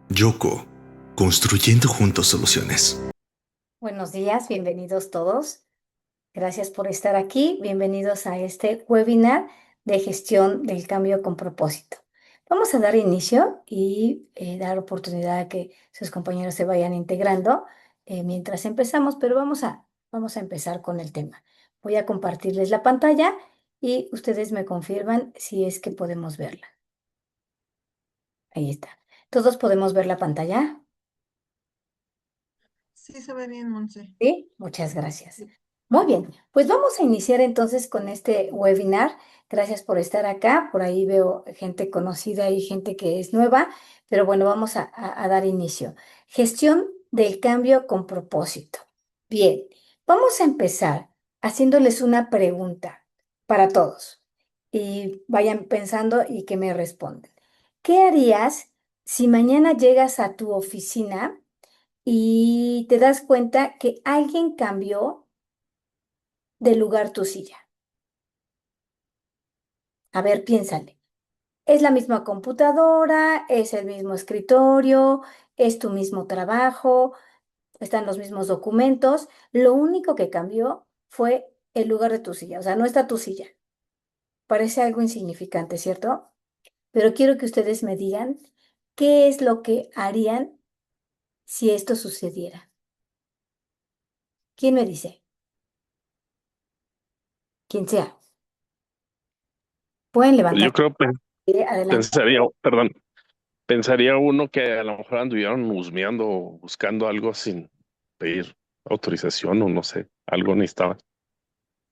Yoko, construyendo juntos soluciones. Buenos días, bienvenidos todos. Gracias por estar aquí. Bienvenidos a este webinar de gestión del cambio con propósito. Vamos a dar inicio y dar oportunidad a que sus compañeros se vayan integrando mientras empezamos, pero vamos a empezar con el tema. Voy a compartirles la pantalla y ustedes me confirman si es que podemos verla. Ahí está. ¿Todos podemos ver la pantalla? Sí, se ve bien, Monse. Sí, muchas gracias. Muy bien, pues vamos a iniciar entonces con este webinar. Gracias por estar acá. Por ahí veo gente conocida y gente que es nueva, pero bueno, vamos a dar inicio. Gestión del cambio con propósito. Bien, vamos a empezar haciéndoles una pregunta para todos y vayan pensando y que me respondan. ¿Qué harías si mañana llegas a tu oficina y te das cuenta que alguien cambió de lugar tu silla? A ver, piénsale. ¿Es la misma computadora? ¿Es el mismo escritorio? ¿Es tu mismo trabajo? ¿Están los mismos documentos? Lo único que cambió fue el lugar de tu silla. O sea, no está tu silla. Parece algo insignificante, ¿cierto? Pero quiero que ustedes me digan qué es lo que harían si esto sucediera. ¿Quién me dice? Quien sea. Pueden Yo levantar. creo que Adelante. pensaría uno que a lo mejor anduvieron husmeando o buscando algo sin pedir autorización o no sé, algo necesitaban.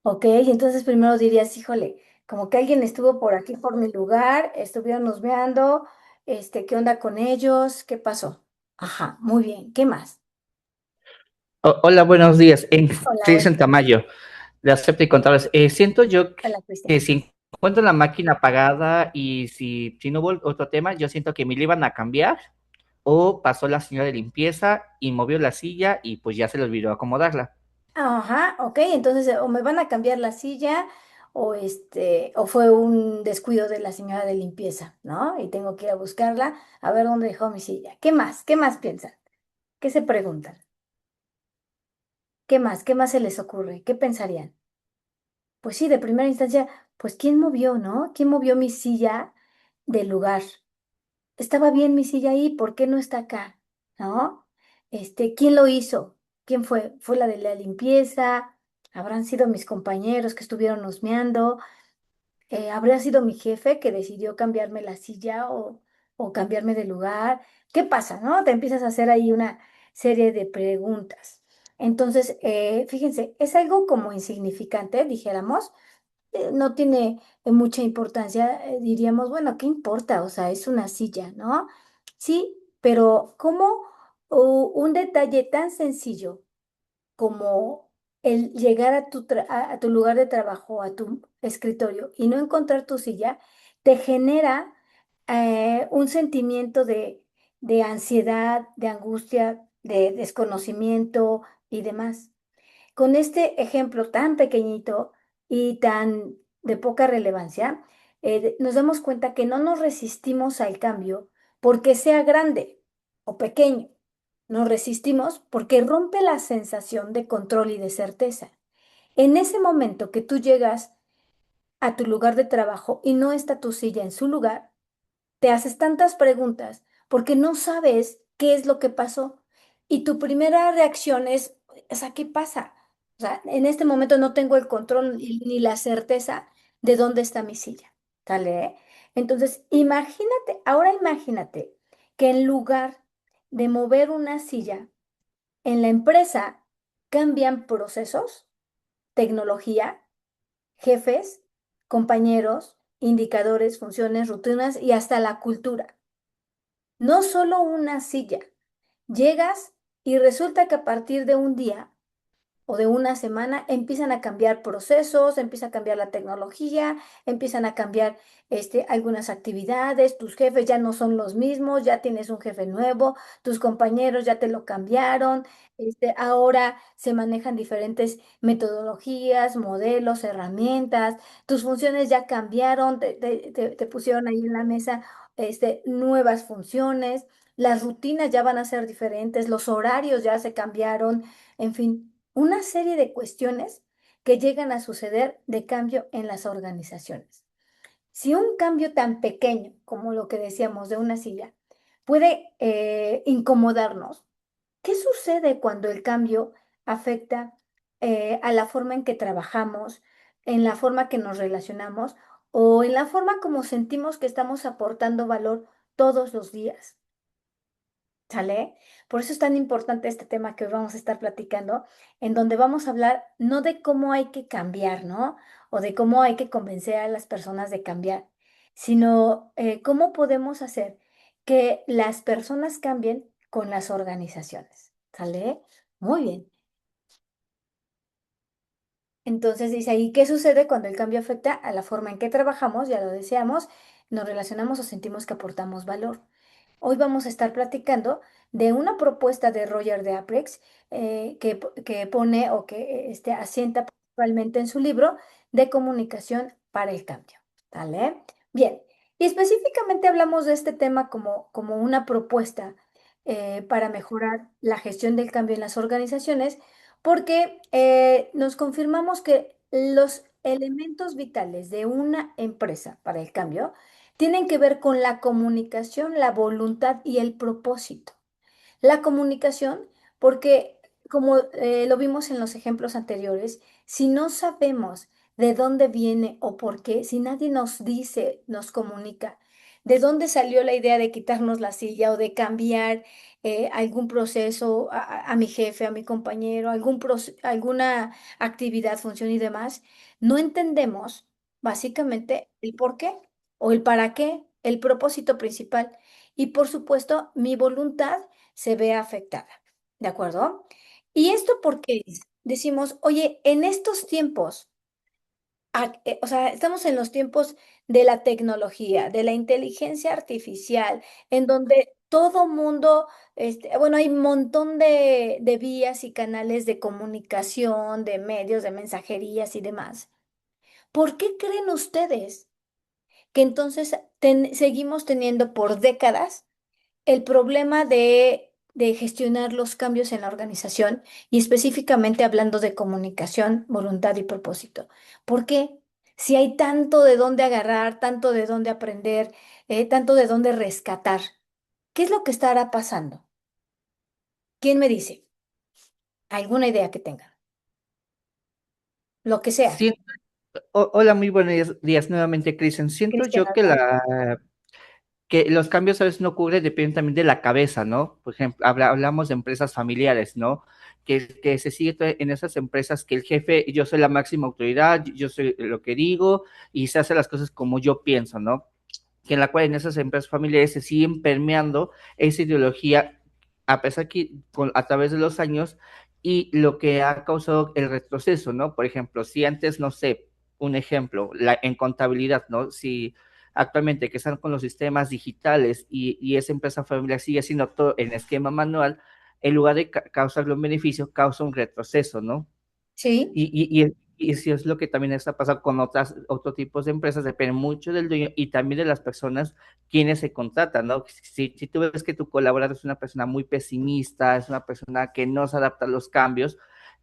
Ok, entonces primero dirías, híjole, como que alguien estuvo por aquí, por mi lugar, estuvieron husmeando, ¿qué onda con ellos? ¿Qué pasó? Ajá, muy bien, ¿qué más? Hola, buenos días. Hola, Cristian buenas. Tamayo, de Acepta y Contadores. Siento yo Hola, que Cristian. si encuentro la máquina apagada y si no hubo otro tema, yo siento que me la iban a cambiar o pasó la señora de limpieza y movió la silla y pues ya se le olvidó acomodarla. Ajá, ok, entonces o me van a cambiar la silla o fue un descuido de la señora de limpieza, ¿no? Y tengo que ir a buscarla a ver dónde dejó mi silla. ¿Qué más? ¿Qué más piensan? ¿Qué se preguntan? ¿Qué más? ¿Qué más se les ocurre? ¿Qué pensarían? Pues sí, de primera instancia, pues ¿quién movió, no? ¿Quién movió mi silla del lugar? Estaba bien mi silla ahí, ¿por qué no está acá? ¿No? ¿Quién lo hizo? ¿Quién fue? ¿Fue la de la limpieza? ¿Habrán sido mis compañeros que estuvieron husmeando? ¿Habría sido mi jefe que decidió cambiarme la silla o cambiarme de lugar? ¿Qué pasa, no? Te empiezas a hacer ahí una serie de preguntas. Entonces, fíjense, es algo como insignificante, dijéramos, no tiene mucha importancia, diríamos, bueno, ¿qué importa? O sea, es una silla, ¿no? Sí, pero ¿cómo un detalle tan sencillo como el llegar a a tu lugar de trabajo, a tu escritorio y no encontrar tu silla, te genera un sentimiento de ansiedad, de angustia, de desconocimiento y demás? Con este ejemplo tan pequeñito y tan de poca relevancia, nos damos cuenta que no nos resistimos al cambio porque sea grande o pequeño. Nos resistimos porque rompe la sensación de control y de certeza. En ese momento que tú llegas a tu lugar de trabajo y no está tu silla en su lugar, te haces tantas preguntas porque no sabes qué es lo que pasó. Y tu primera reacción es, o sea, ¿qué pasa? O sea, en este momento no tengo el control ni la certeza de dónde está mi silla. ¿Sale? Entonces, imagínate, ahora imagínate que en lugar de mover una silla en la empresa, cambian procesos, tecnología, jefes, compañeros, indicadores, funciones, rutinas y hasta la cultura. No solo una silla. Llegas y resulta que a partir de un día o de una semana empiezan a cambiar procesos, empieza a cambiar la tecnología, empiezan a cambiar algunas actividades, tus jefes ya no son los mismos, ya tienes un jefe nuevo, tus compañeros ya te lo cambiaron, ahora se manejan diferentes metodologías, modelos, herramientas, tus funciones ya cambiaron, te pusieron ahí en la mesa nuevas funciones. las rutinas ya van a ser diferentes, los horarios ya se cambiaron, en fin, una serie de cuestiones que llegan a suceder de cambio en las organizaciones. Si un cambio tan pequeño como lo que decíamos de una silla puede incomodarnos, ¿qué sucede cuando el cambio afecta a la forma en que trabajamos, en la forma que nos relacionamos o en la forma como sentimos que estamos aportando valor todos los días? ¿Sale? Por eso es tan importante este tema que hoy vamos a estar platicando, en donde vamos a hablar no de cómo hay que cambiar, ¿no? O de cómo hay que convencer a las personas de cambiar, sino cómo podemos hacer que las personas cambien con las organizaciones. ¿Sale? Muy bien. Entonces dice ahí, ¿qué sucede cuando el cambio afecta a la forma en que trabajamos? Ya lo deseamos, nos relacionamos o sentimos que aportamos valor. Hoy vamos a estar platicando de una propuesta de Roger de Apex que pone o que asienta principalmente en su libro de comunicación para el cambio. ¿Vale? Bien, y específicamente hablamos de este tema como una propuesta para mejorar la gestión del cambio en las organizaciones, porque nos confirmamos que los elementos vitales de una empresa para el cambio tienen que ver con la comunicación, la voluntad y el propósito. La comunicación, porque como lo vimos en los ejemplos anteriores, si no sabemos de dónde viene o por qué, si nadie nos dice, nos comunica, de dónde salió la idea de quitarnos la silla o de cambiar algún proceso a mi jefe, a mi compañero, alguna actividad, función y demás, no entendemos básicamente el por qué o el para qué, el propósito principal. Y por supuesto, mi voluntad se ve afectada. ¿De acuerdo? ¿Y esto porque decimos, oye, en estos tiempos, o sea, estamos en los tiempos de la tecnología, de la inteligencia artificial, en donde todo mundo, bueno, hay un montón de vías y canales de comunicación, de medios, de mensajerías y demás. ¿Por qué creen ustedes que entonces seguimos teniendo por décadas el problema de gestionar los cambios en la organización y específicamente hablando de comunicación, voluntad y propósito? ¿Por qué? Si hay tanto de dónde agarrar, tanto de dónde aprender, tanto de dónde rescatar, ¿qué es lo que estará pasando? ¿Quién me dice? ¿Alguna idea que tengan? Lo que sea. Sí, hola, muy buenos días nuevamente, Cristian. Siento Cristian, yo que adelante. que los cambios a veces no ocurren, dependen también de la cabeza, ¿no? Por ejemplo, hablamos de empresas familiares, ¿no? Que se sigue en esas empresas que el jefe, yo soy la máxima autoridad, yo soy lo que digo y se hacen las cosas como yo pienso, ¿no? Que en la cual en esas empresas familiares se siguen permeando esa ideología a pesar que a través de los años y lo que ha causado el retroceso, ¿no? Por ejemplo, si antes, no sé, un ejemplo, en contabilidad, ¿no? Si actualmente que están con los sistemas digitales y esa empresa familiar sigue haciendo todo en esquema manual, en lugar de causarle un beneficio, causa un retroceso, ¿no? Sí. Y si es lo que también está pasando con otros tipos de empresas, depende mucho del dueño y también de las personas quienes se contratan, ¿no? Si tú ves que tu colaborador es una persona muy pesimista, es una persona que no se adapta a los cambios,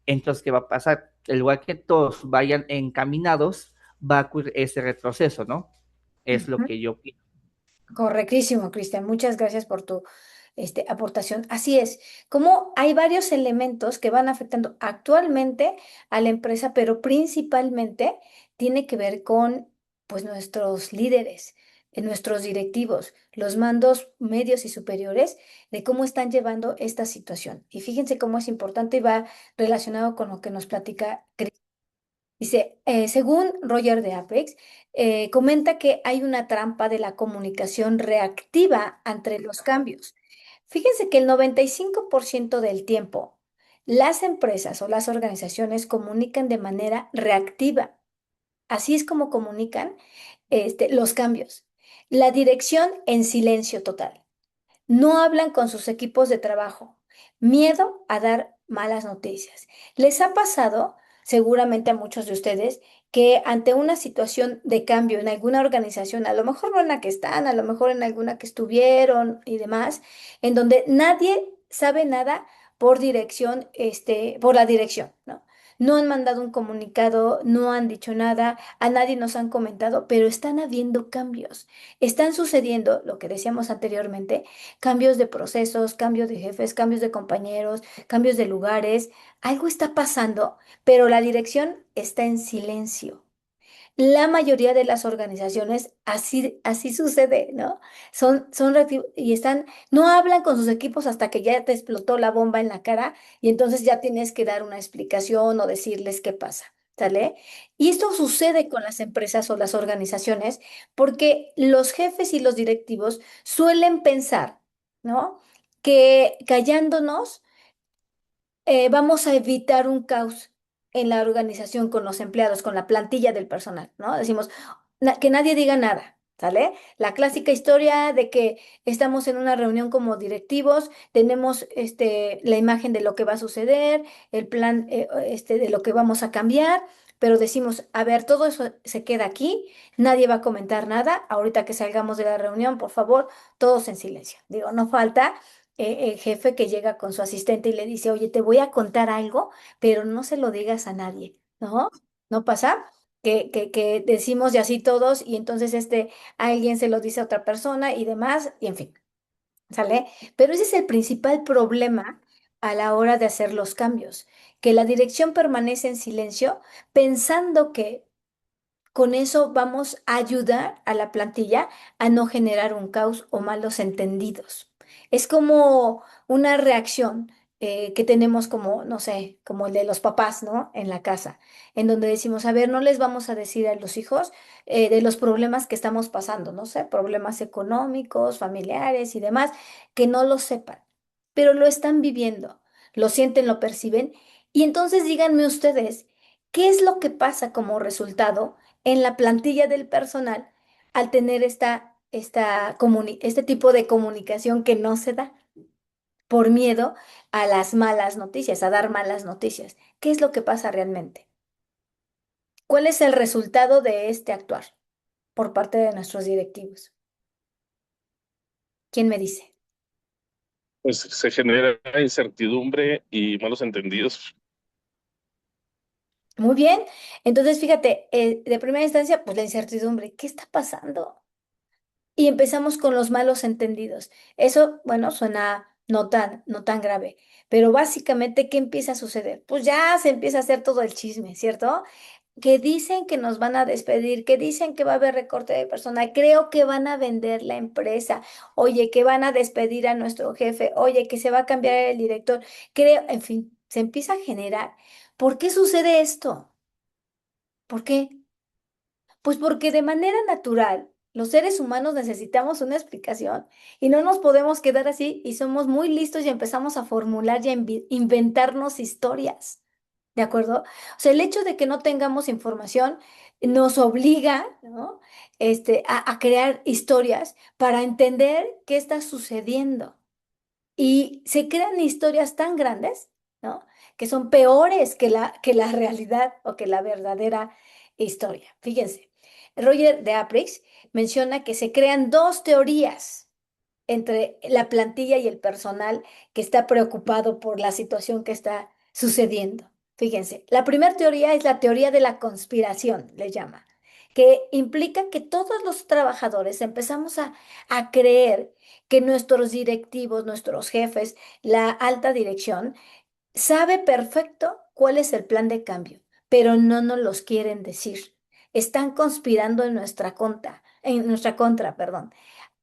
entonces, ¿qué va a pasar? En lugar que todos vayan encaminados, va a ocurrir ese retroceso, ¿no? Es lo Ujú. que yo pienso. Correctísimo, Cristian. Muchas gracias por tu aportación. Así es, como hay varios elementos que van afectando actualmente a la empresa, pero principalmente tiene que ver con pues nuestros líderes, nuestros directivos, los mandos medios y superiores de cómo están llevando esta situación. Y fíjense cómo es importante y va relacionado con lo que nos platica Cristian. Dice, según Roger de Apex, comenta que hay una trampa de la comunicación reactiva ante los cambios. Fíjense que el 95% del tiempo las empresas o las organizaciones comunican de manera reactiva. Así es como comunican los cambios. La dirección en silencio total. No hablan con sus equipos de trabajo. Miedo a dar malas noticias. ¿Les ha pasado, seguramente a muchos de ustedes, que ante una situación de cambio en alguna organización, a lo mejor no en la que están, a lo mejor en alguna que estuvieron y demás, en donde nadie sabe nada por dirección, por la dirección, ¿no? No han mandado un comunicado, no han dicho nada, a nadie nos han comentado, pero están habiendo cambios. Están sucediendo, lo que decíamos anteriormente, cambios de procesos, cambios de jefes, cambios de compañeros, cambios de lugares. Algo está pasando, pero la dirección está en silencio. La mayoría de las organizaciones así sucede, ¿no? Y están, no hablan con sus equipos hasta que ya te explotó la bomba en la cara y entonces ya tienes que dar una explicación o decirles qué pasa, ¿sale? Y esto sucede con las empresas o las organizaciones porque los jefes y los directivos suelen pensar, ¿no? Que callándonos vamos a evitar un caos en la organización con los empleados, con la plantilla del personal, ¿no? Decimos que nadie diga nada, ¿sale? La clásica historia de que estamos en una reunión como directivos, tenemos la imagen de lo que va a suceder, el plan de lo que vamos a cambiar. Pero decimos, a ver, todo eso se queda aquí, nadie va a comentar nada. Ahorita que salgamos de la reunión, por favor, todos en silencio. Digo, no falta el jefe que llega con su asistente y le dice, oye, te voy a contar algo, pero no se lo digas a nadie, ¿no? ¿No pasa? Que decimos y así todos y entonces alguien se lo dice a otra persona y demás, y en fin, ¿sale? Pero ese es el principal problema a la hora de hacer los cambios, que la dirección permanece en silencio pensando que con eso vamos a ayudar a la plantilla a no generar un caos o malos entendidos. Es como una reacción que tenemos como, no sé, como el de los papás, ¿no? En la casa, en donde decimos, a ver, no les vamos a decir a los hijos de los problemas que estamos pasando, no sé, problemas económicos, familiares y demás, que no lo sepan, pero lo están viviendo, lo sienten, lo perciben. Y entonces díganme ustedes, ¿qué es lo que pasa como resultado en la plantilla del personal al tener este tipo de comunicación que no se da por miedo a las malas noticias, a dar malas noticias? ¿Qué es lo que pasa realmente? ¿Cuál es el resultado de este actuar por parte de nuestros directivos? ¿Quién me dice? Pues se genera incertidumbre y malos entendidos. Muy bien. Entonces, fíjate, de primera instancia, pues la incertidumbre. ¿Qué está pasando? Y empezamos con los malos entendidos. Eso, bueno, suena no tan grave, pero básicamente, ¿qué empieza a suceder? Pues ya se empieza a hacer todo el chisme, ¿cierto? Que dicen que nos van a despedir, que dicen que va a haber recorte de personal, creo que van a vender la empresa, oye, que van a despedir a nuestro jefe, oye, que se va a cambiar el director, creo, en fin, se empieza a generar. ¿Por qué sucede esto? ¿Por qué? Pues porque de manera natural los seres humanos necesitamos una explicación y no nos podemos quedar así y somos muy listos y empezamos a formular y a inventarnos historias. ¿De acuerdo? O sea, el hecho de que no tengamos información nos obliga, ¿no? A crear historias para entender qué está sucediendo. Y se crean historias tan grandes, ¿no? Que son peores que la realidad o que la verdadera historia. Fíjense, Roger de Aprix menciona que se crean dos teorías entre la plantilla y el personal que está preocupado por la situación que está sucediendo. Fíjense, la primera teoría es la teoría de la conspiración, le llama, que implica que todos los trabajadores empezamos a creer que nuestros directivos, nuestros jefes, la alta dirección, sabe perfecto cuál es el plan de cambio, pero no nos los quieren decir. Están conspirando en nuestra contra, perdón.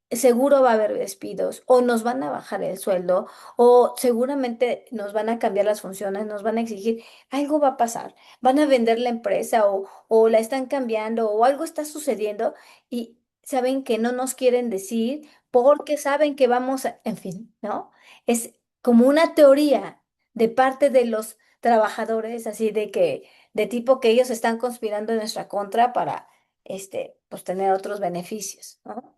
Seguro va a haber despidos o nos van a bajar el sueldo o seguramente nos van a cambiar las funciones, nos van a exigir, algo va a pasar, van a vender la empresa o la están cambiando o algo está sucediendo y saben que no nos quieren decir porque saben que en fin, ¿no? Es como una teoría de parte de los trabajadores, así de tipo que ellos están conspirando en nuestra contra para, pues tener otros beneficios, ¿no?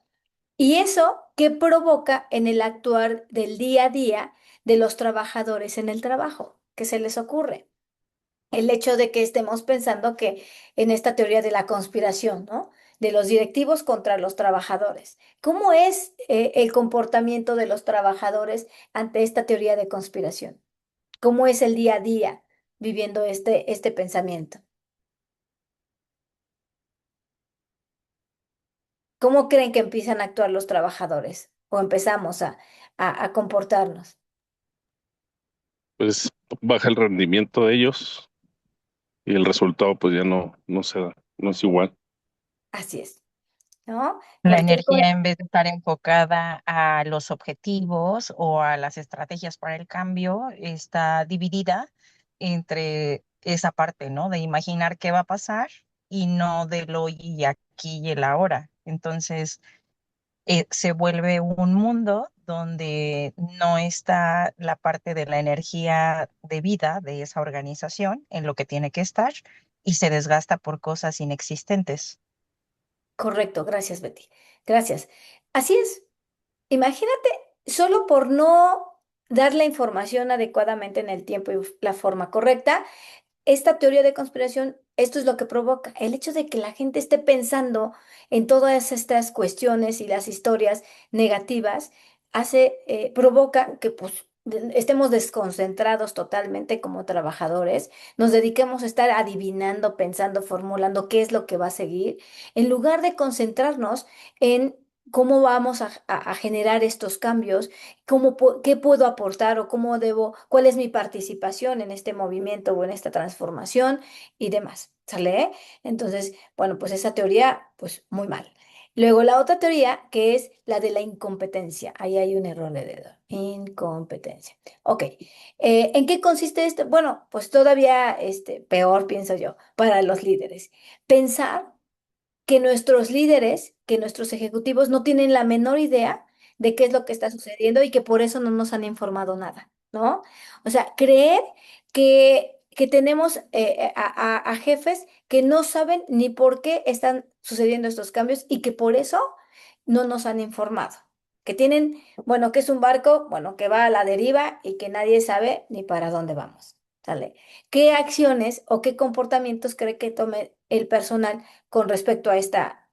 ¿Y eso qué provoca en el actuar del día a día de los trabajadores en el trabajo? ¿Qué se les ocurre? el hecho de que estemos pensando que en esta teoría de la conspiración, ¿no? De los directivos contra los trabajadores. ¿Cómo es el comportamiento de los trabajadores ante esta teoría de conspiración? ¿Cómo es el día a día viviendo este pensamiento? ¿Cómo creen que empiezan a actuar los trabajadores? ¿O empezamos a comportarnos? Pues baja el rendimiento de ellos y el resultado pues ya no se da, no es igual. Así es, ¿no? La Cualquier cosa. energía, en vez de estar enfocada a los objetivos o a las estrategias para el cambio, está dividida entre esa parte, ¿no? De imaginar qué va a pasar y no del hoy y aquí y el ahora. Entonces, se vuelve un mundo donde no está la parte de la energía de vida de esa organización en lo que tiene que estar y se desgasta por cosas inexistentes. Correcto, gracias, Betty. Gracias. Así es. Imagínate, solo por no dar la información adecuadamente en el tiempo y la forma correcta, esta teoría de conspiración, esto es lo que provoca, el hecho de que la gente esté pensando en todas estas cuestiones y las historias negativas, provoca que pues estemos desconcentrados totalmente como trabajadores, nos dediquemos a estar adivinando, pensando, formulando qué es lo que va a seguir, en lugar de concentrarnos en cómo vamos a generar estos cambios, qué puedo aportar o cómo debo, cuál es mi participación en este movimiento o en esta transformación y demás. ¿Sale? Entonces, bueno, pues esa teoría, pues muy mal. Luego la otra teoría, que es la de la incompetencia. Ahí hay un error de dedo. Incompetencia. Ok. ¿En qué consiste esto? Bueno, pues todavía peor, pienso yo, para los líderes. Pensar que nuestros líderes, que nuestros ejecutivos no tienen la menor idea de qué es lo que está sucediendo y que por eso no nos han informado nada, ¿no? O sea, creer que tenemos a jefes que no saben ni por qué están sucediendo estos cambios y que por eso no nos han informado. Que tienen, bueno, que es un barco, bueno, que va a la deriva y que nadie sabe ni para dónde vamos. ¿Sale? ¿Qué acciones o qué comportamientos cree que tome el personal con respecto a esta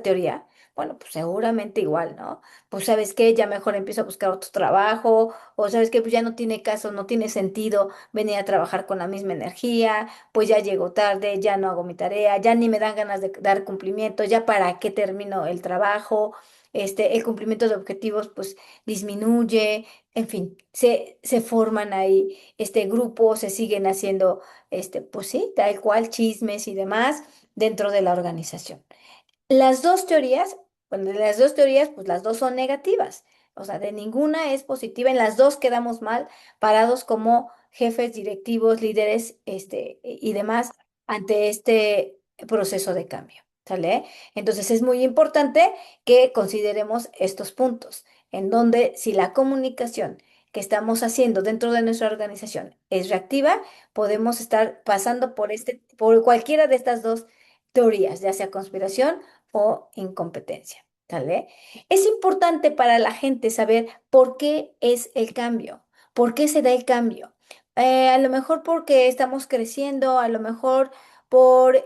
teoría? Bueno, pues seguramente igual, ¿no? Pues sabes qué, ya mejor empiezo a buscar otro trabajo, o sabes qué, pues ya no tiene caso, no tiene sentido venir a trabajar con la misma energía, pues ya llego tarde, ya no hago mi tarea, ya ni me dan ganas de dar cumplimiento, ya para qué termino el trabajo, el cumplimiento de objetivos pues disminuye, en fin, se forman ahí grupos, se siguen haciendo, pues sí, tal cual, chismes y demás dentro de la organización. Las dos teorías, bueno, de las dos teorías, pues las dos son negativas. O sea, de ninguna es positiva. En las dos quedamos mal, parados como jefes, directivos, líderes, y demás ante este proceso de cambio. ¿Sale? Entonces es muy importante que consideremos estos puntos, en donde si la comunicación que estamos haciendo dentro de nuestra organización es reactiva, podemos estar pasando por cualquiera de estas dos teorías, ya sea conspiración o incompetencia. ¿Sale? Es importante para la gente saber por qué es el cambio, por qué se da el cambio. A lo mejor porque estamos creciendo, a lo mejor por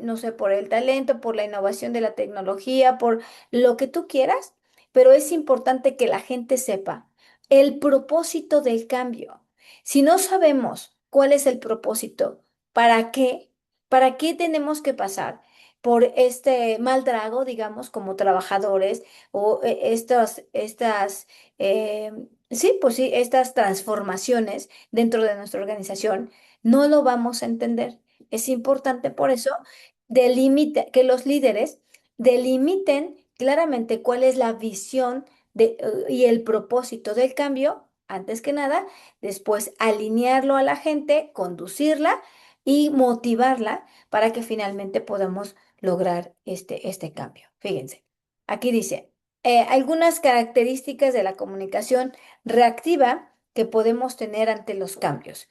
no sé, por el talento, por la innovación de la tecnología, por lo que tú quieras, pero es importante que la gente sepa el propósito del cambio. Si no sabemos cuál es el propósito, ¿para qué? ¿Para qué tenemos que pasar por este mal trago, digamos, como trabajadores o sí, pues sí, estas transformaciones dentro de nuestra organización? No lo vamos a entender. Es importante por eso que los líderes delimiten claramente cuál es la visión y el propósito del cambio, antes que nada, después alinearlo a la gente, conducirla y motivarla para que finalmente podamos lograr este cambio. Fíjense, aquí dice, algunas características de la comunicación reactiva que podemos tener ante los cambios.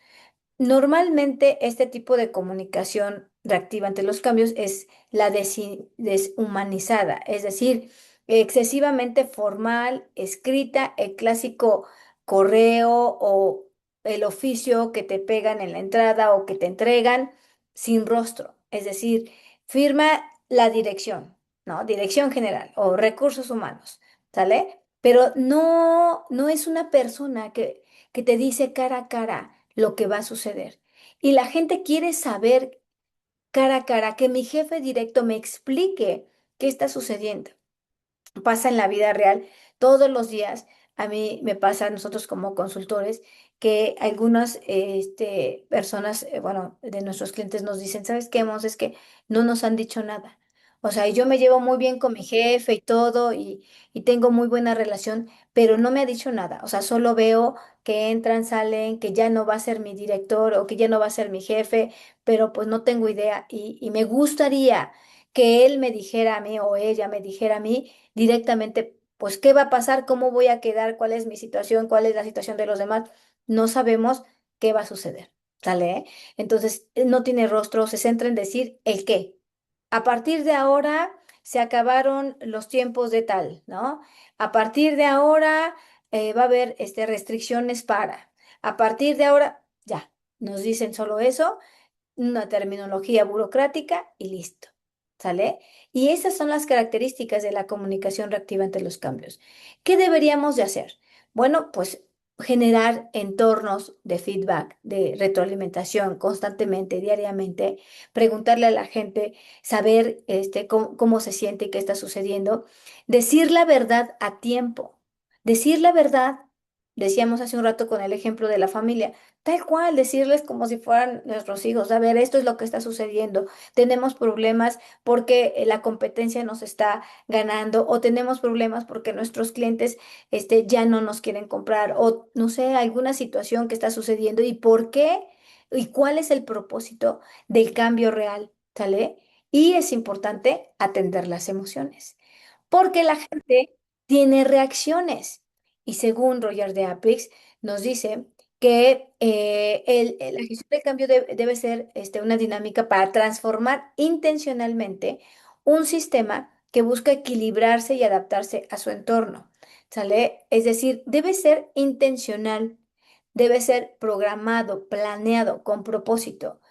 Normalmente este tipo de comunicación reactiva ante los cambios es la deshumanizada, es decir, excesivamente formal, escrita, el clásico correo o el oficio que te pegan en la entrada o que te entregan sin rostro. Es decir, firma la dirección, ¿no? Dirección general o recursos humanos, ¿sale? Pero no es una persona que te dice cara a cara lo que va a suceder. Y la gente quiere saber cara a cara, que mi jefe directo me explique qué está sucediendo. Pasa en la vida real todos los días. A mí me pasa a nosotros como consultores que algunas personas, bueno, de nuestros clientes nos dicen, ¿sabes qué, Mons? Es que no nos han dicho nada. O sea, yo me llevo muy bien con mi jefe y todo y tengo muy buena relación, pero no me ha dicho nada. O sea, solo veo que entran, salen, que ya no va a ser mi director o que ya no va a ser mi jefe, pero pues no tengo idea y me gustaría que él me dijera a mí o ella me dijera a mí directamente, pues, ¿qué va a pasar? ¿Cómo voy a quedar? ¿Cuál es mi situación? ¿Cuál es la situación de los demás? No sabemos qué va a suceder. ¿Sale? Entonces, no tiene rostro, se centra en decir el qué. A partir de ahora se acabaron los tiempos de tal, ¿no? A partir de ahora va a haber restricciones para. A partir de ahora, ya, nos dicen solo eso, una terminología burocrática y listo. ¿Sale? Y esas son las características de la comunicación reactiva ante los cambios. ¿Qué deberíamos de hacer? Bueno, pues generar entornos de feedback, de retroalimentación constantemente, diariamente, preguntarle a la gente, saber cómo se siente y qué está sucediendo, decir la verdad a tiempo, decir la verdad. Decíamos hace un rato con el ejemplo de la familia, tal cual, decirles como si fueran nuestros hijos, a ver, esto es lo que está sucediendo, tenemos problemas porque la competencia nos está ganando o tenemos problemas porque nuestros clientes ya no nos quieren comprar o no sé, alguna situación que está sucediendo y por qué y cuál es el propósito del cambio real, ¿sale? Y es importante atender las emociones, porque la gente tiene reacciones y según Roger de Aprix nos dice que la gestión del cambio debe ser una dinámica para transformar intencionalmente un sistema que busca equilibrarse y adaptarse a su entorno. ¿Sale? Es decir, debe ser intencional, debe ser programado, planeado, con propósito.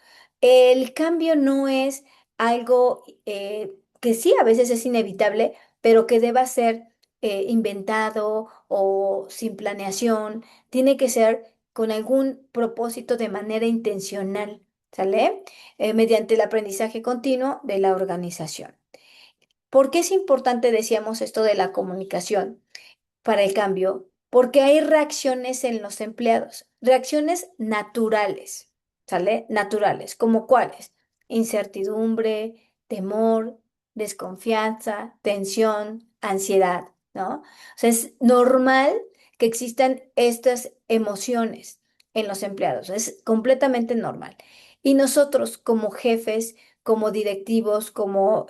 El cambio no es algo que sí, a veces es inevitable, pero que deba ser inventado o sin planeación, tiene que ser con algún propósito de manera intencional, ¿sale? Mediante el aprendizaje continuo de la organización. ¿Por qué es importante, decíamos, esto de la comunicación para el cambio? Porque hay reacciones en los empleados, reacciones naturales, ¿sale? Naturales, ¿como cuáles? Incertidumbre, temor, desconfianza, tensión, ansiedad, ¿no? O sea, es normal que existan estas emociones en los empleados, es completamente normal. Y nosotros como jefes, como directivos, como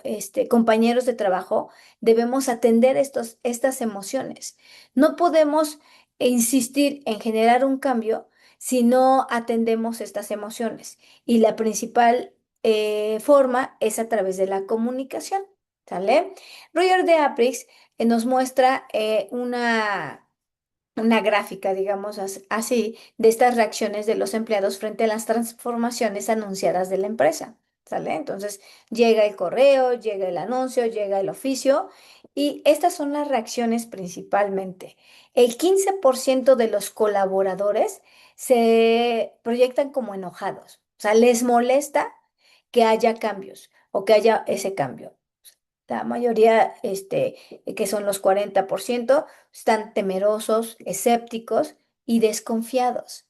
compañeros de trabajo, debemos atender estas emociones. No podemos insistir en generar un cambio si no atendemos estas emociones. Y la principal forma es a través de la comunicación. ¿Sale? Roger de Aprix nos muestra una gráfica, digamos así, de estas reacciones de los empleados frente a las transformaciones anunciadas de la empresa. ¿Sale? Entonces llega el correo, llega el anuncio, llega el oficio y estas son las reacciones principalmente. El 15% de los colaboradores se proyectan como enojados, o sea, les molesta que haya cambios o que haya ese cambio. La mayoría, que son los 40%, están temerosos, escépticos y desconfiados.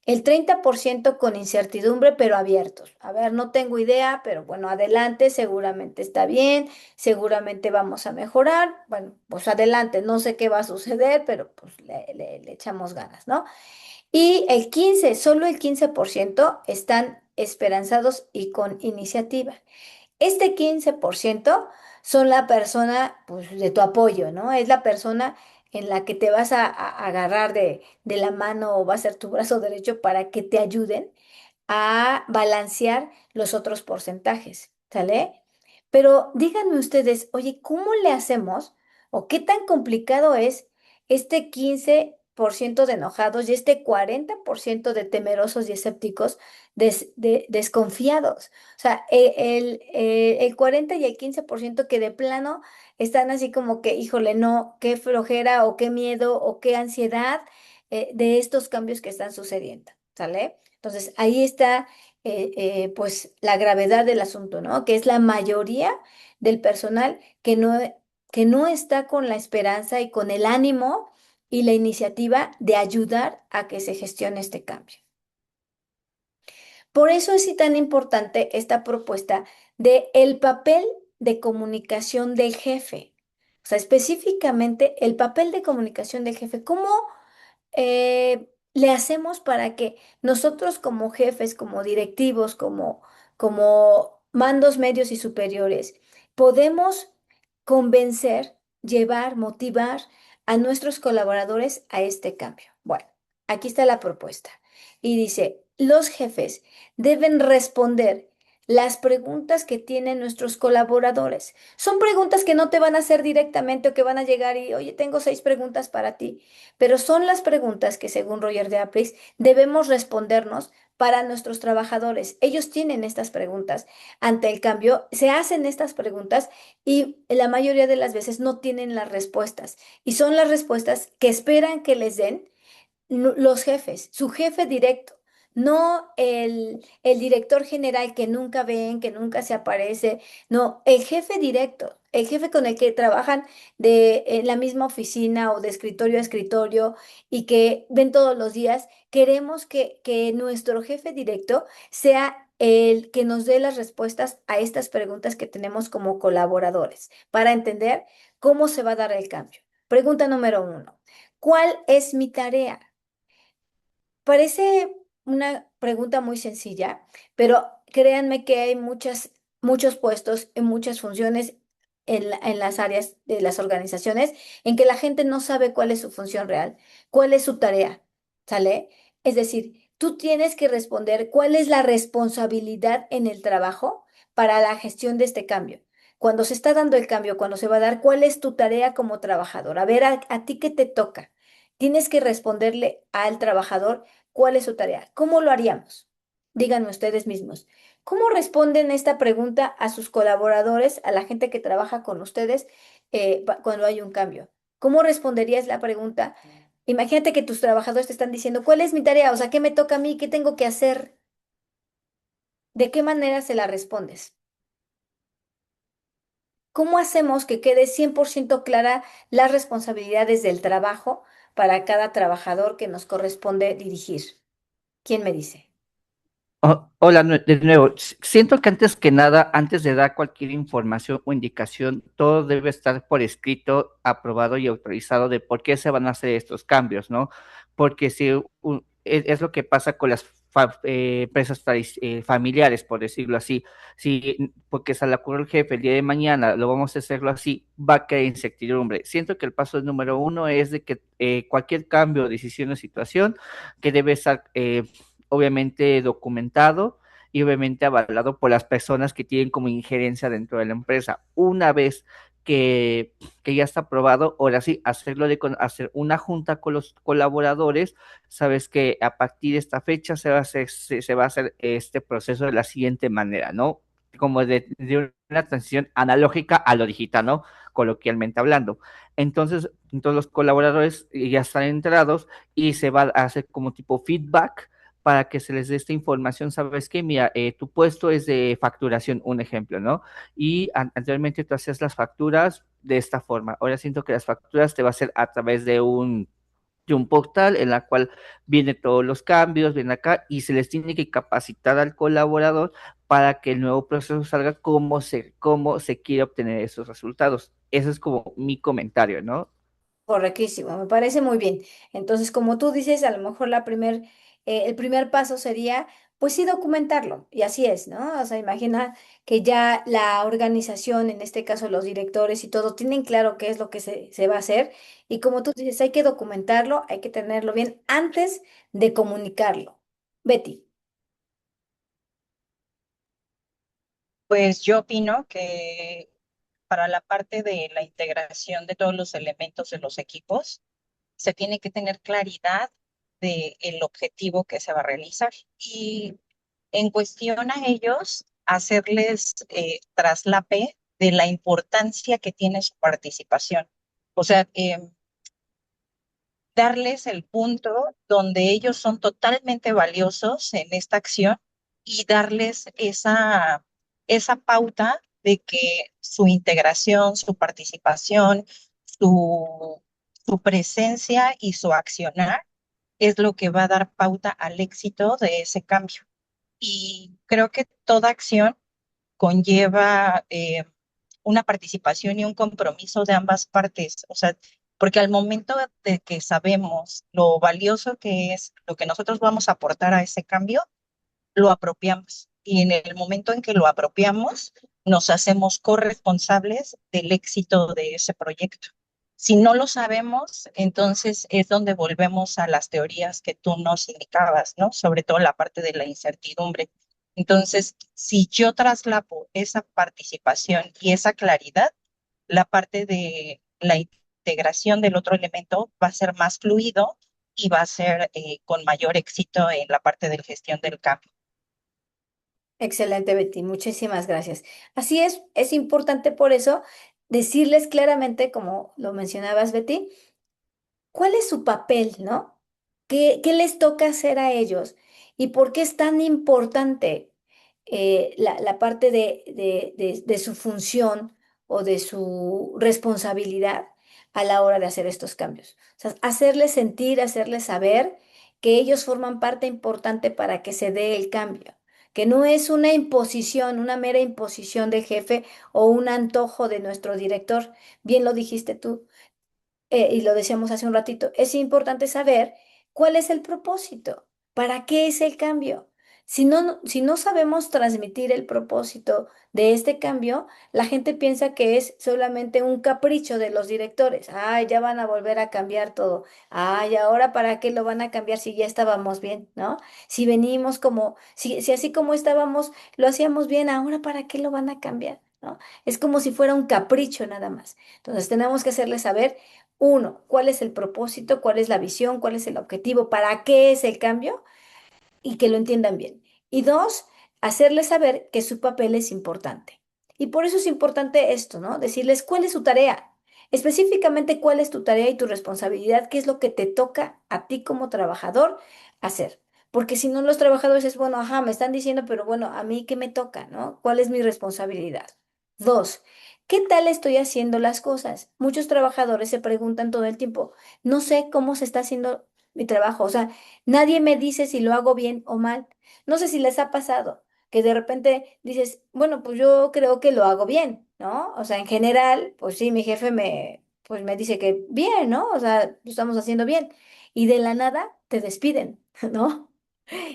El 30% con incertidumbre, pero abiertos. A ver, no tengo idea, pero bueno, adelante, seguramente está bien, seguramente vamos a mejorar. Bueno, pues adelante, no sé qué va a suceder, pero pues le echamos ganas, ¿no? Y solo el 15% están esperanzados y con iniciativa. Este 15% son la persona, pues, de tu apoyo, ¿no? Es la persona en la que te vas a agarrar de la mano o va a ser tu brazo derecho para que te ayuden a balancear los otros porcentajes, ¿sale? Pero díganme ustedes, oye, ¿cómo le hacemos o qué tan complicado es este 15 60% de enojados y este 40% de temerosos y escépticos desconfiados. O sea, el 40 y el 15% que de plano están así como que, híjole, no, qué flojera o qué miedo o qué ansiedad de estos cambios que están sucediendo, ¿sale? Entonces, ahí está pues la gravedad del asunto, ¿no? Que es la mayoría del personal que no está con la esperanza y con el ánimo y la iniciativa de ayudar a que se gestione este cambio. Por eso es sí tan importante esta propuesta de el papel de comunicación del jefe. O sea, específicamente el papel de comunicación del jefe. ¿Cómo le hacemos para que nosotros como jefes, como directivos, como mandos medios y superiores, podemos convencer, llevar, motivar a nuestros colaboradores a este cambio? Bueno, aquí está la propuesta. Y dice, los jefes deben responder las preguntas que tienen nuestros colaboradores. Son preguntas que no te van a hacer directamente o que van a llegar y, oye, tengo 6 preguntas para ti, pero son las preguntas que, según Roger de Apris, debemos respondernos para nuestros trabajadores. Ellos tienen estas preguntas. Ante el cambio, se hacen estas preguntas y la mayoría de las veces no tienen las respuestas. Y son las respuestas que esperan que les den los jefes, su jefe directo, no el director general que nunca ven, que nunca se aparece, no, el jefe directo, el jefe con el que trabajan en la misma oficina o de escritorio a escritorio y que ven todos los días. Queremos que nuestro jefe directo sea el que nos dé las respuestas a estas preguntas que tenemos como colaboradores para entender cómo se va a dar el cambio. Pregunta número 1. ¿Cuál es mi tarea? Parece una pregunta muy sencilla, pero créanme que hay muchos puestos en muchas funciones en las áreas de las organizaciones en que la gente no sabe cuál es su función real, cuál es su tarea, ¿sale? Es decir, tú tienes que responder cuál es la responsabilidad en el trabajo para la gestión de este cambio. Cuando se está dando el cambio, cuando se va a dar, ¿cuál es tu tarea como trabajador? A ver, a ti qué te toca. Tienes que responderle al trabajador cuál es su tarea. ¿Cómo lo haríamos? Díganme ustedes mismos. ¿Cómo responden esta pregunta a sus colaboradores, a la gente que trabaja con ustedes cuando hay un cambio? ¿Cómo responderías la pregunta? Imagínate que tus trabajadores te están diciendo, ¿cuál es mi tarea? O sea, ¿qué me toca a mí? ¿Qué tengo que hacer? ¿De qué manera se la respondes? ¿Cómo hacemos que quede 100% clara las responsabilidades del trabajo para cada trabajador que nos corresponde dirigir? ¿Quién me dice? Hola, de nuevo. Siento que antes que nada, antes de dar cualquier información o indicación, todo debe estar por escrito, aprobado y autorizado de por qué se van a hacer estos cambios, ¿no? Porque si es lo que pasa con las empresas familiares, por decirlo así. Si porque se le ocurre el jefe el día de mañana, lo vamos a hacerlo así, va a caer incertidumbre. Siento que el paso número uno es de que cualquier cambio, decisión o situación que debe estar obviamente documentado y obviamente avalado por las personas que tienen como injerencia dentro de la empresa. Una vez que ya está aprobado, ahora sí, hacer una junta con los colaboradores, sabes que a partir de esta fecha se va a hacer este proceso de la siguiente manera, ¿no? Como de una transición analógica a lo digital, ¿no? Coloquialmente hablando. Entonces los colaboradores ya están enterados y se va a hacer como tipo feedback para que se les dé esta información. Sabes que, mira, tu puesto es de facturación, un ejemplo, ¿no? Y anteriormente tú hacías las facturas de esta forma. Ahora siento que las facturas te va a hacer a través de un portal en la cual viene todos los cambios, viene acá y se les tiene que capacitar al colaborador para que el nuevo proceso salga como se quiere obtener esos resultados. Ese es como mi comentario, ¿no? Correctísimo, me parece muy bien. Entonces, como tú dices, a lo mejor el primer paso sería, pues sí, documentarlo. Y así es, ¿no? O sea, imagina que ya la organización, en este caso los directores y todo, tienen claro qué es lo que se va a hacer. Y como tú dices, hay que documentarlo, hay que tenerlo bien antes de comunicarlo. Betty. Pues yo opino que para la parte de la integración de todos los elementos de los equipos, se tiene que tener claridad del objetivo que se va a realizar. Y en cuestión a ellos, hacerles traslape de la importancia que tiene su participación. O sea, darles el punto donde ellos son totalmente valiosos en esta acción y darles esa pauta de que su integración, su participación, su, su presencia y su accionar es lo que va a dar pauta al éxito de ese cambio. Y creo que toda acción conlleva una participación y un compromiso de ambas partes. O sea, porque al momento de que sabemos lo valioso que es lo que nosotros vamos a aportar a ese cambio, lo apropiamos. Y en el momento en que lo apropiamos, nos hacemos corresponsables del éxito de ese proyecto. Si no lo sabemos, entonces es donde volvemos a las teorías que tú nos indicabas, ¿no? Sobre todo la parte de la incertidumbre. Entonces, si yo traslapo esa participación y esa claridad, la parte de la integración del otro elemento va a ser más fluido y va a ser con mayor éxito en la parte de la gestión del cambio. Excelente, Betty, muchísimas gracias. Así es importante por eso decirles claramente, como lo mencionabas, Betty, cuál es su papel, ¿no? ¿Qué les toca hacer a ellos? ¿Y por qué es tan importante la parte de su función o de su responsabilidad a la hora de hacer estos cambios? O sea, hacerles sentir, hacerles saber que ellos forman parte importante para que se dé el cambio, que no es una imposición, una mera imposición del jefe o un antojo de nuestro director. Bien lo dijiste tú, y lo decíamos hace un ratito, es importante saber cuál es el propósito, para qué es el cambio. Si no sabemos transmitir el propósito de este cambio, la gente piensa que es solamente un capricho de los directores. Ay, ya van a volver a cambiar todo. Ay, ahora para qué lo van a cambiar si ya estábamos bien, ¿no? Si venimos como, si así como estábamos, lo hacíamos bien, ahora para qué lo van a cambiar, ¿no? Es como si fuera un capricho nada más. Entonces tenemos que hacerles saber. Uno, ¿cuál es el propósito? ¿Cuál es la visión? ¿Cuál es el objetivo? ¿Para qué es el cambio? Y que lo entiendan bien. Y dos, hacerles saber que su papel es importante. Y por eso es importante esto, ¿no? Decirles cuál es su tarea. Específicamente cuál es tu tarea y tu responsabilidad, qué es lo que te toca a ti como trabajador hacer. Porque si no, los trabajadores es, bueno, ajá, me están diciendo, pero bueno, a mí qué me toca, ¿no? ¿Cuál es mi responsabilidad? Dos, ¿qué tal estoy haciendo las cosas? Muchos trabajadores se preguntan todo el tiempo, no sé cómo se está haciendo mi trabajo, o sea, nadie me dice si lo hago bien o mal. No sé si les ha pasado que de repente dices, bueno, pues yo creo que lo hago bien, ¿no? O sea, en general, pues sí, mi jefe pues me dice que bien, ¿no? O sea, lo estamos haciendo bien. Y de la nada te despiden, ¿no?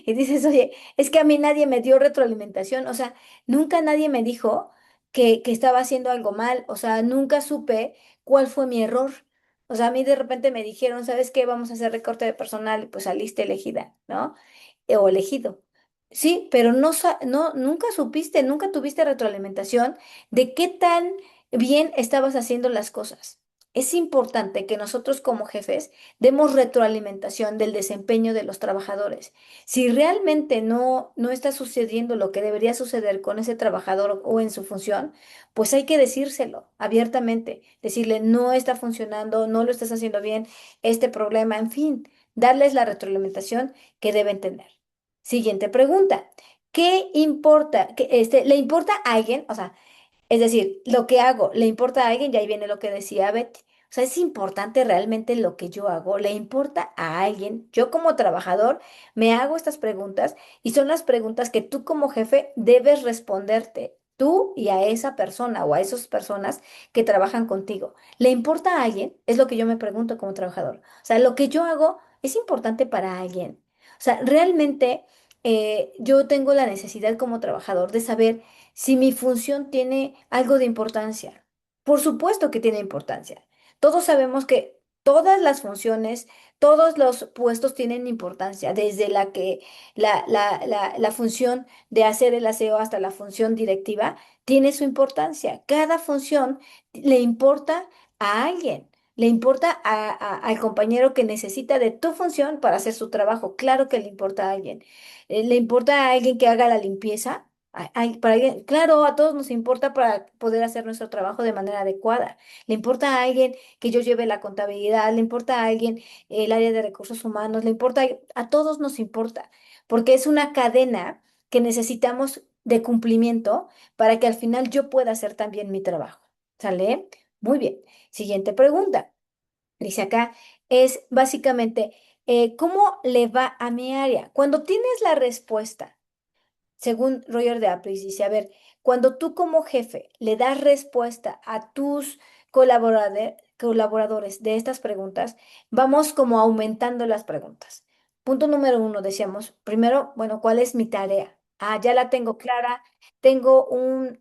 Y dices, oye, es que a mí nadie me dio retroalimentación, o sea, nunca nadie me dijo que estaba haciendo algo mal, o sea, nunca supe cuál fue mi error. O sea, a mí de repente me dijeron, ¿sabes qué? Vamos a hacer recorte de personal y pues saliste elegida, ¿no? O elegido. Sí, pero no, nunca supiste, nunca tuviste retroalimentación de qué tan bien estabas haciendo las cosas. Es importante que nosotros como jefes demos retroalimentación del desempeño de los trabajadores. Si realmente no está sucediendo lo que debería suceder con ese trabajador o en su función, pues hay que decírselo abiertamente, decirle no está funcionando, no lo estás haciendo bien, este problema, en fin, darles la retroalimentación que deben tener. Siguiente pregunta. ¿Qué importa? ¿Le importa a alguien? O sea, es decir, lo que hago, ¿le importa a alguien? Y ahí viene lo que decía Betty. O sea, es importante realmente lo que yo hago, ¿le importa a alguien? Yo como trabajador me hago estas preguntas y son las preguntas que tú como jefe debes responderte, tú y a esa persona o a esas personas que trabajan contigo. ¿Le importa a alguien? Es lo que yo me pregunto como trabajador. O sea, lo que yo hago es importante para alguien. O sea, realmente yo tengo la necesidad como trabajador de saber si mi función tiene algo de importancia. Por supuesto que tiene importancia. Todos sabemos que todas las funciones, todos los puestos tienen importancia, desde la función de hacer el aseo hasta la función directiva, tiene su importancia. Cada función le importa a alguien. Le importa al compañero que necesita de tu función para hacer su trabajo. Claro que le importa a alguien. Le importa a alguien que haga la limpieza. Para alguien, claro, a todos nos importa para poder hacer nuestro trabajo de manera adecuada. Le importa a alguien que yo lleve la contabilidad, le importa a alguien el área de recursos humanos, le importa, a todos nos importa, porque es una cadena que necesitamos de cumplimiento para que al final yo pueda hacer también mi trabajo. ¿Sale? Muy bien. Siguiente pregunta. Dice acá, es básicamente, ¿cómo le va a mi área? Cuando tienes la respuesta, según Roger de Apris, dice, a ver, cuando tú como jefe le das respuesta a tus colaboradores de estas preguntas, vamos como aumentando las preguntas. Punto número uno, decíamos, primero, bueno, ¿cuál es mi tarea? Ah, ya la tengo clara, tengo un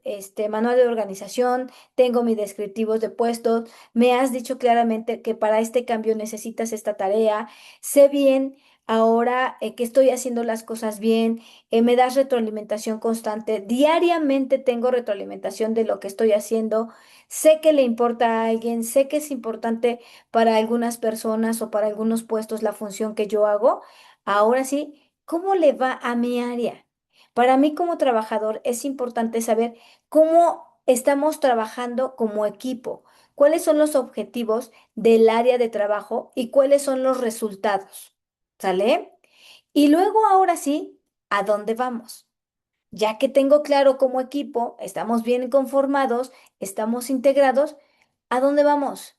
manual de organización, tengo mis descriptivos de puestos, me has dicho claramente que para este cambio necesitas esta tarea, sé bien ahora que estoy haciendo las cosas bien, me das retroalimentación constante, diariamente tengo retroalimentación de lo que estoy haciendo, sé que le importa a alguien, sé que es importante para algunas personas o para algunos puestos la función que yo hago. Ahora sí, ¿cómo le va a mi área? Para mí como trabajador es importante saber cómo estamos trabajando como equipo, cuáles son los objetivos del área de trabajo y cuáles son los resultados. ¿Sale? Y luego ahora sí, ¿a dónde vamos? Ya que tengo claro como equipo, estamos bien conformados, estamos integrados, ¿a dónde vamos?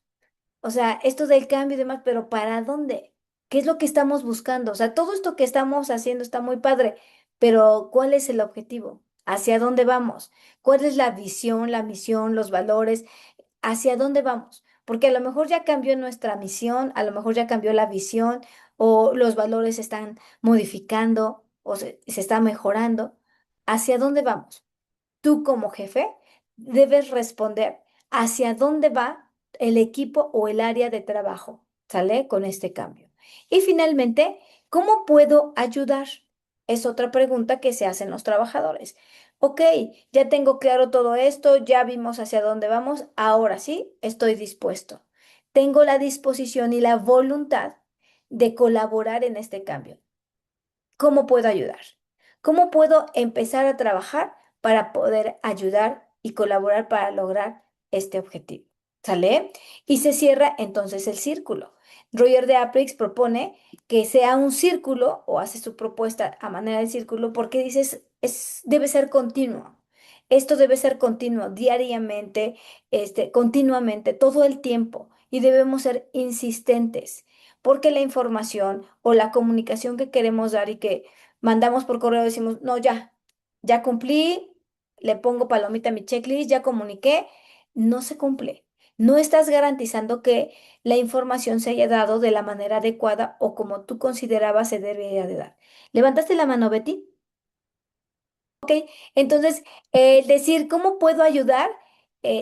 O sea, esto del cambio y demás, pero ¿para dónde? ¿Qué es lo que estamos buscando? O sea, todo esto que estamos haciendo está muy padre, pero ¿cuál es el objetivo? ¿Hacia dónde vamos? ¿Cuál es la visión, la misión, los valores? ¿Hacia dónde vamos? Porque a lo mejor ya cambió nuestra misión, a lo mejor ya cambió la visión o los valores se están modificando o se está mejorando. ¿Hacia dónde vamos? Tú como jefe debes responder hacia dónde va el equipo o el área de trabajo, ¿sale? Con este cambio. Y finalmente, ¿cómo puedo ayudar? Es otra pregunta que se hacen los trabajadores. Ok, ya tengo claro todo esto, ya vimos hacia dónde vamos, ahora sí, estoy dispuesto. Tengo la disposición y la voluntad de colaborar en este cambio. ¿Cómo puedo ayudar? ¿Cómo puedo empezar a trabajar para poder ayudar y colaborar para lograr este objetivo? ¿Sale? Y se cierra entonces el círculo. Roger de Aprix propone que sea un círculo o hace su propuesta a manera de círculo porque dices, debe ser continuo. Esto debe ser continuo, diariamente, continuamente, todo el tiempo y debemos ser insistentes porque la información o la comunicación que queremos dar y que mandamos por correo decimos, no, ya cumplí, le pongo palomita a mi checklist, ya comuniqué, no se cumple. No estás garantizando que la información se haya dado de la manera adecuada o como tú considerabas se debería de dar. ¿Levantaste la mano, Betty? Ok, entonces, decir cómo puedo ayudar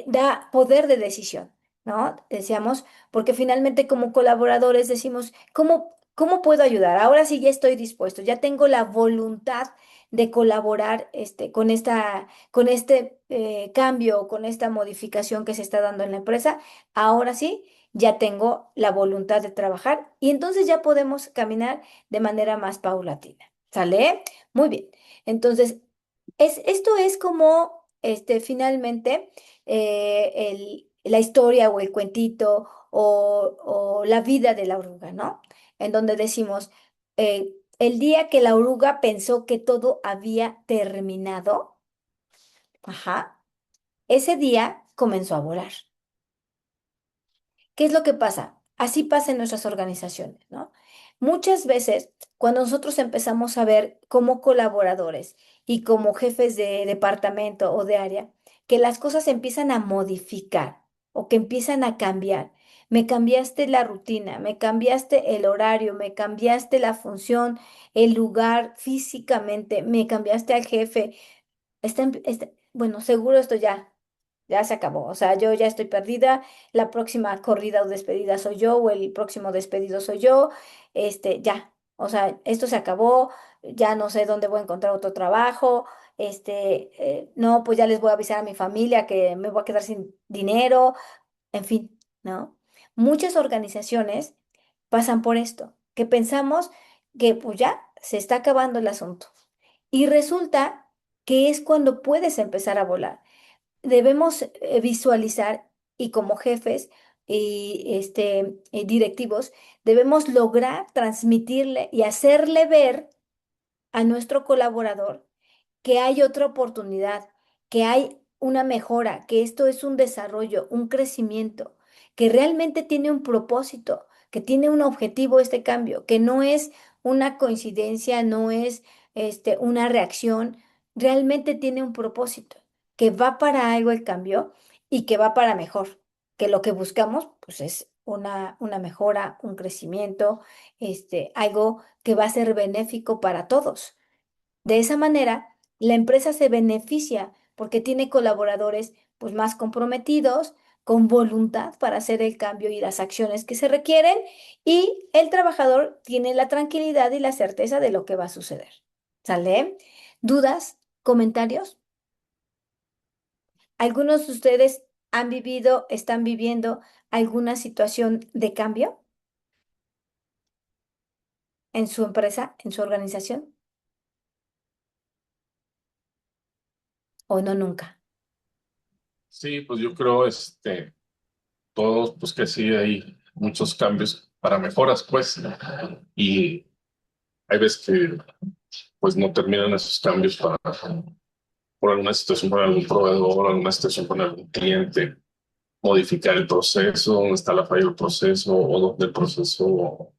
da poder de decisión, ¿no? Decíamos, porque finalmente como colaboradores decimos, ¿cómo puedo ayudar? Ahora sí ya estoy dispuesto, ya tengo la voluntad de colaborar con este cambio, con esta modificación que se está dando en la empresa. Ahora sí, ya tengo la voluntad de trabajar y entonces ya podemos caminar de manera más paulatina. ¿Sale? Muy bien. Entonces, esto es como, finalmente, la historia o el cuentito o la vida de la oruga, ¿no? En donde decimos, el día que la oruga pensó que todo había terminado, ajá, ese día comenzó a volar. ¿Qué es lo que pasa? Así pasa en nuestras organizaciones, ¿no? Muchas veces, cuando nosotros empezamos a ver como colaboradores y como jefes de departamento o de área, que las cosas empiezan a modificar o que empiezan a cambiar. Me cambiaste la rutina, me cambiaste el horario, me cambiaste la función, el lugar físicamente, me cambiaste al jefe. Bueno, seguro esto ya se acabó. O sea, yo ya estoy perdida. La próxima corrida o despedida soy yo, o el próximo despedido soy yo. Ya. O sea, esto se acabó. Ya no sé dónde voy a encontrar otro trabajo. No, pues ya les voy a avisar a mi familia que me voy a quedar sin dinero. En fin, ¿no? Muchas organizaciones pasan por esto, que pensamos que pues ya se está acabando el asunto. Y resulta que es cuando puedes empezar a volar. Debemos visualizar y como jefes y directivos debemos lograr transmitirle y hacerle ver a nuestro colaborador que hay otra oportunidad, que hay una mejora, que esto es un desarrollo, un crecimiento, que realmente tiene un propósito, que tiene un objetivo este cambio, que no es una coincidencia, no es una reacción, realmente tiene un propósito, que va para algo el cambio y que va para mejor, que lo que buscamos pues es una mejora, un crecimiento, algo que va a ser benéfico para todos. De esa manera, la empresa se beneficia porque tiene colaboradores pues más comprometidos, con voluntad para hacer el cambio y las acciones que se requieren, y el trabajador tiene la tranquilidad y la certeza de lo que va a suceder. ¿Sale? ¿Dudas? ¿Comentarios? ¿Algunos de ustedes han vivido, están viviendo alguna situación de cambio en su empresa, en su organización? ¿O no nunca? Sí, pues yo creo, todos, pues que sí hay muchos cambios para mejoras, pues, y hay veces que, pues, no terminan esos cambios por alguna situación con algún proveedor, alguna situación con algún cliente, modificar el proceso, donde está la falla del proceso o donde el proceso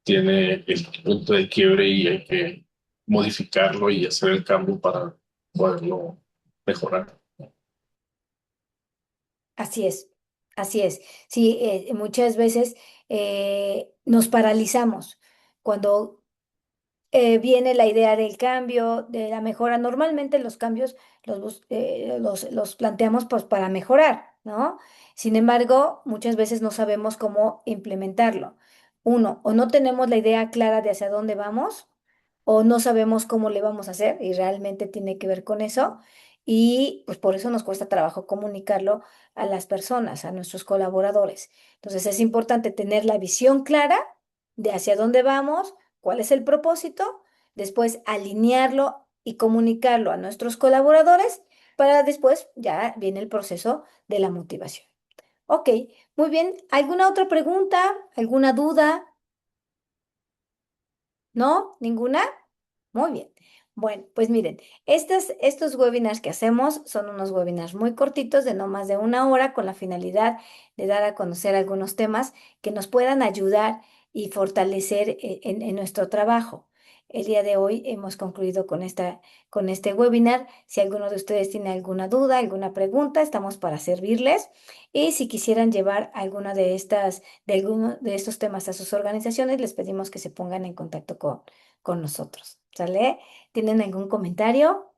tiene el punto de quiebre y hay que modificarlo y hacer el cambio para poderlo mejorar. Así es, así es. Sí, muchas veces nos paralizamos cuando viene la idea del cambio, de la mejora. Normalmente los cambios los planteamos pues para mejorar, ¿no? Sin embargo, muchas veces no sabemos cómo implementarlo. Uno, o no tenemos la idea clara de hacia dónde vamos, o no sabemos cómo le vamos a hacer, y realmente tiene que ver con eso. Y pues por eso nos cuesta trabajo comunicarlo a las personas, a nuestros colaboradores. Entonces es importante tener la visión clara de hacia dónde vamos, cuál es el propósito, después alinearlo y comunicarlo a nuestros colaboradores para después ya viene el proceso de la motivación. Ok, muy bien. ¿Alguna otra pregunta? ¿Alguna duda? ¿No? ¿Ninguna? Muy bien. Bueno, pues miren, estos webinars que hacemos son unos webinars muy cortitos de no más de una hora con la finalidad de dar a conocer algunos temas que nos puedan ayudar y fortalecer en nuestro trabajo. El día de hoy hemos concluido con este webinar. Si alguno de ustedes tiene alguna duda, alguna pregunta, estamos para servirles. Y si quisieran llevar alguna de alguno de estos temas a sus organizaciones, les pedimos que se pongan en contacto con nosotros. ¿Sale? ¿Tienen algún comentario?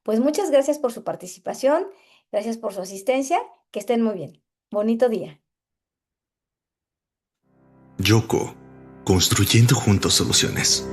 Pues muchas gracias por su participación, gracias por su asistencia, que estén muy bien. Bonito día. Yoko, construyendo juntos soluciones.